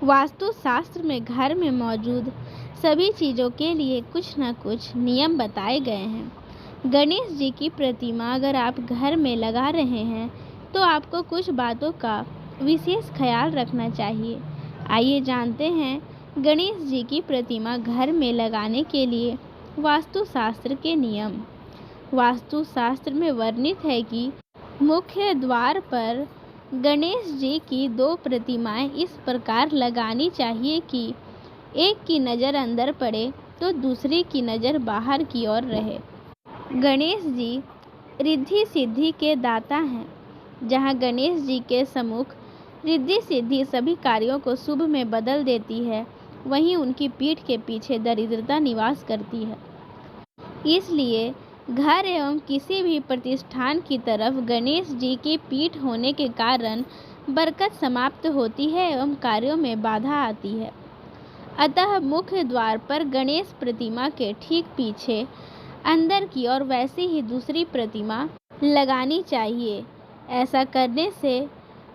वास्तु शास्त्र में घर में मौजूद सभी चीज़ों के लिए कुछ न कुछ नियम बताए गए हैं। गणेश जी की प्रतिमा अगर आप घर में लगा रहे हैं तो आपको कुछ बातों का विशेष ख्याल रखना चाहिए। आइए जानते हैं गणेश जी की प्रतिमा घर में लगाने के लिए वास्तु शास्त्र के नियम। वास्तु शास्त्र में वर्णित है कि मुख्य द्वार पर गणेश जी की 2 प्रतिमाएं इस प्रकार लगानी चाहिए कि एक की नज़र अंदर पड़े तो दूसरी की नज़र बाहर की ओर रहे। गणेश जी रिद्धि सिद्धि के दाता हैं। जहां गणेश जी के सम्मुख रिद्धि सिद्धि सभी कार्यों को शुभ में बदल देती है, वहीं उनकी पीठ के पीछे दरिद्रता निवास करती है। इसलिए घर एवं किसी भी प्रतिष्ठान की तरफ गणेश जी की पीठ होने के कारण बरकत समाप्त होती है एवं कार्यों में बाधा आती है। अतः मुख्य द्वार पर गणेश प्रतिमा के ठीक पीछे अंदर की ओर वैसी ही दूसरी प्रतिमा लगानी चाहिए। ऐसा करने से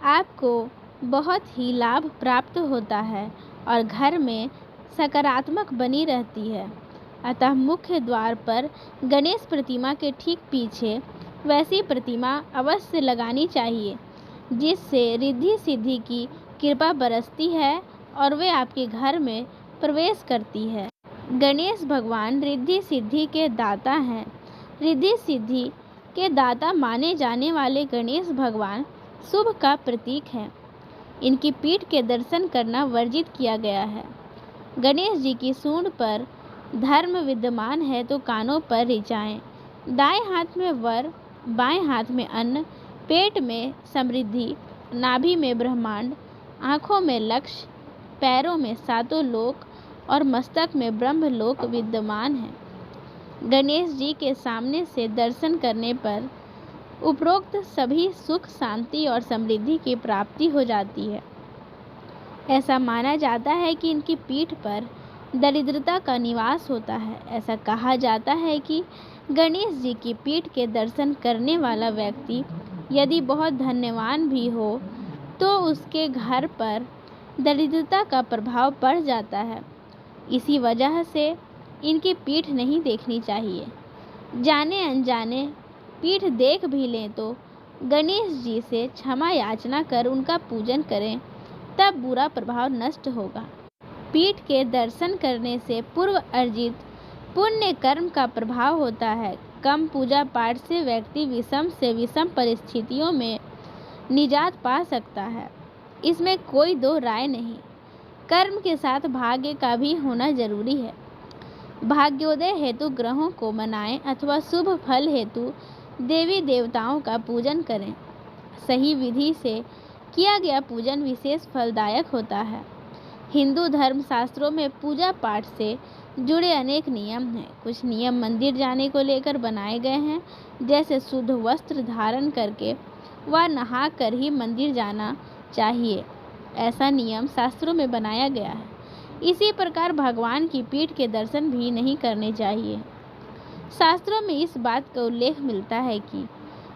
आपको बहुत ही लाभ प्राप्त होता है और घर में सकारात्मक बनी रहती है। अतः मुख्य द्वार पर गणेश प्रतिमा के ठीक पीछे वैसी प्रतिमा अवश्य लगानी चाहिए जिससे रिद्धि सिद्धि की कृपा बरसती है और वे आपके घर में प्रवेश करती है। गणेश भगवान रिद्धि सिद्धि के दाता हैं। रिद्धि सिद्धि के दाता माने जाने वाले गणेश भगवान शुभ का प्रतीक हैं। इनकी पीठ के दर्शन करना वर्जित किया गया है। गणेश जी की सूंड पर धर्म विद्यमान है तो कानों पर ऋचाएँ। दाएं हाथ में वर, बाएं हाथ में अन्न, पेट में समृद्धि, नाभि में ब्रह्मांड, आँखों में लक्ष्य, पैरों में सातों लोक और मस्तक में ब्रह्मलोक विद्यमान है। गणेश जी के सामने से दर्शन करने पर उपरोक्त सभी सुख, शांति और समृद्धि की प्राप्ति हो जाती है। ऐसा माना जाता है कि इनकी पीठ पर दरिद्रता का निवास होता है। ऐसा कहा जाता है कि गणेश जी की पीठ के दर्शन करने वाला व्यक्ति यदि बहुत धन्यवान भी हो तो उसके घर पर दरिद्रता का प्रभाव पड़ जाता है। इसी वजह से इनकी पीठ नहीं देखनी चाहिए। जाने अनजाने पीठ देख भी लें तो गणेश जी से क्षमा याचना कर उनका पूजन करें, तब बुरा प्रभाव नष्ट होगा। पीठ के दर्शन करने से पूर्व अर्जित पुण्य कर्म का प्रभाव होता है। कम पूजा पाठ से व्यक्ति विषम से विषम परिस्थितियों में निजात पा सकता है, इसमें कोई दो राय नहीं। कर्म के साथ भाग्य का भी होना जरूरी है। भाग्योदय हेतु ग्रहों को मनाएं अथवा शुभ फल हेतु देवी देवताओं का पूजन करें। सही विधि से किया गया पूजन विशेष फलदायक होता है। हिंदू धर्म शास्त्रों में पूजा पाठ से जुड़े अनेक नियम हैं। कुछ नियम मंदिर जाने को लेकर बनाए गए हैं, जैसे शुद्ध वस्त्र धारण करके व नहा कर ही मंदिर जाना चाहिए। ऐसा नियम शास्त्रों में बनाया गया है। इसी प्रकार भगवान की पीठ के दर्शन भी नहीं करने चाहिए। शास्त्रों में इस बात का उल्लेख मिलता है कि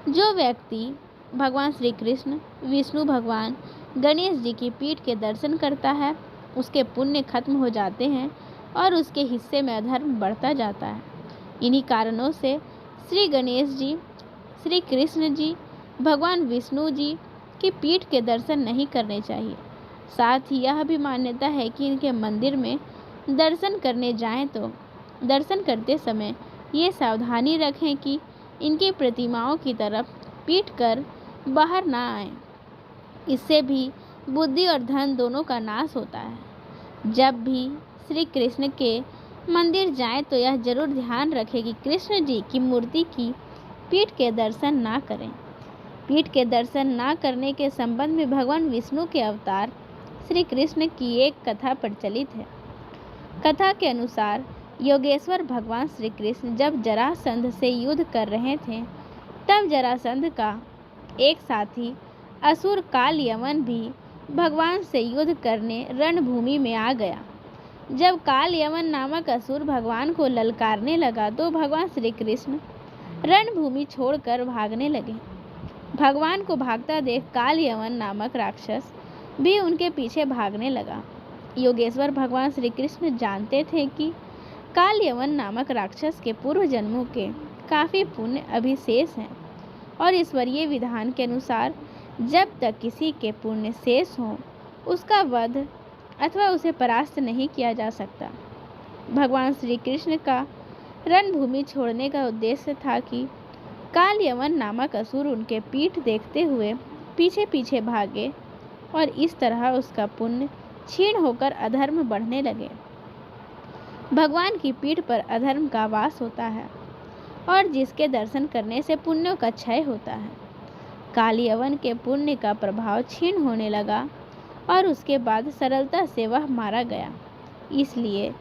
जो व्यक्ति भगवान श्री कृष्ण, विष्णु भगवान, गणेश जी की पीठ के दर्शन करता है उसके पुण्य खत्म हो जाते हैं और उसके हिस्से में अधर्म बढ़ता जाता है। इन्हीं कारणों से श्री गणेश जी, श्री कृष्ण जी, भगवान विष्णु जी की पीठ के दर्शन नहीं करने चाहिए। साथ ही यह भी मान्यता है कि इनके मंदिर में दर्शन करने जाएं तो दर्शन करते समय ये सावधानी रखें कि इनकी प्रतिमाओं की तरफ पीट कर बाहर ना आएं। इससे भी बुद्धि और धन दोनों का नाश होता है। जब भी श्री कृष्ण के मंदिर जाएं तो यह जरूर ध्यान रखें कि कृष्ण जी की मूर्ति की पीठ के दर्शन ना करें। पीठ के दर्शन ना करने के संबंध में भगवान विष्णु के अवतार श्री कृष्ण की एक कथा प्रचलित है। कथा के अनुसार योगेश्वर भगवान श्री कृष्ण जब जरासंध से युद्ध कर रहे थे तब जरासंध का एक साथी असुर काल यमन भी भगवान से युद्ध करने रणभूमि में आ गया। जब काल यमन नामक असुर भगवान को ललकारने लगा तो भगवान श्री कृष्ण रणभूमि छोड़कर भागने लगे। भगवान को भागता देख काल यमन नामक राक्षस भी उनके पीछे भागने लगा। योगेश्वर भगवान श्री कृष्ण जानते थे कि काल यवन नामक राक्षस के पूर्व जन्मों के काफ़ी पुण्य अभिशेष हैं और ईश्वरीय विधान के अनुसार जब तक किसी के पुण्य शेष हों उसका वध अथवा उसे परास्त नहीं किया जा सकता। भगवान श्री कृष्ण का रणभूमि छोड़ने का उद्देश्य था कि काल यवन नामक असुर उनके पीठ देखते हुए पीछे पीछे भागे और इस तरह उसका पुण्य क्षीण होकर अधर्म बढ़ने लगे। भगवान की पीठ पर अधर्म का वास होता है और जिसके दर्शन करने से पुण्यों का क्षय होता है। काल यवन के पुण्य का प्रभाव क्षीण होने लगा और उसके बाद सरलता से वह मारा गया। इसलिए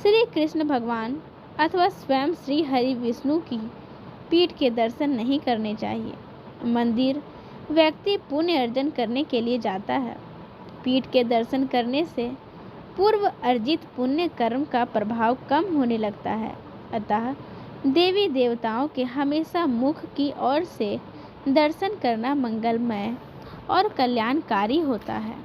श्री कृष्ण भगवान अथवा स्वयं श्री हरि विष्णु की पीठ के दर्शन नहीं करने चाहिए। मंदिर व्यक्ति पुण्य अर्जन करने के लिए जाता है। पीठ के दर्शन करने से पूर्व अर्जित पुण्य कर्म का प्रभाव कम होने लगता है। अतः देवी देवताओं के हमेशा मुख की ओर से दर्शन करना मंगलमय और कल्याणकारी होता है।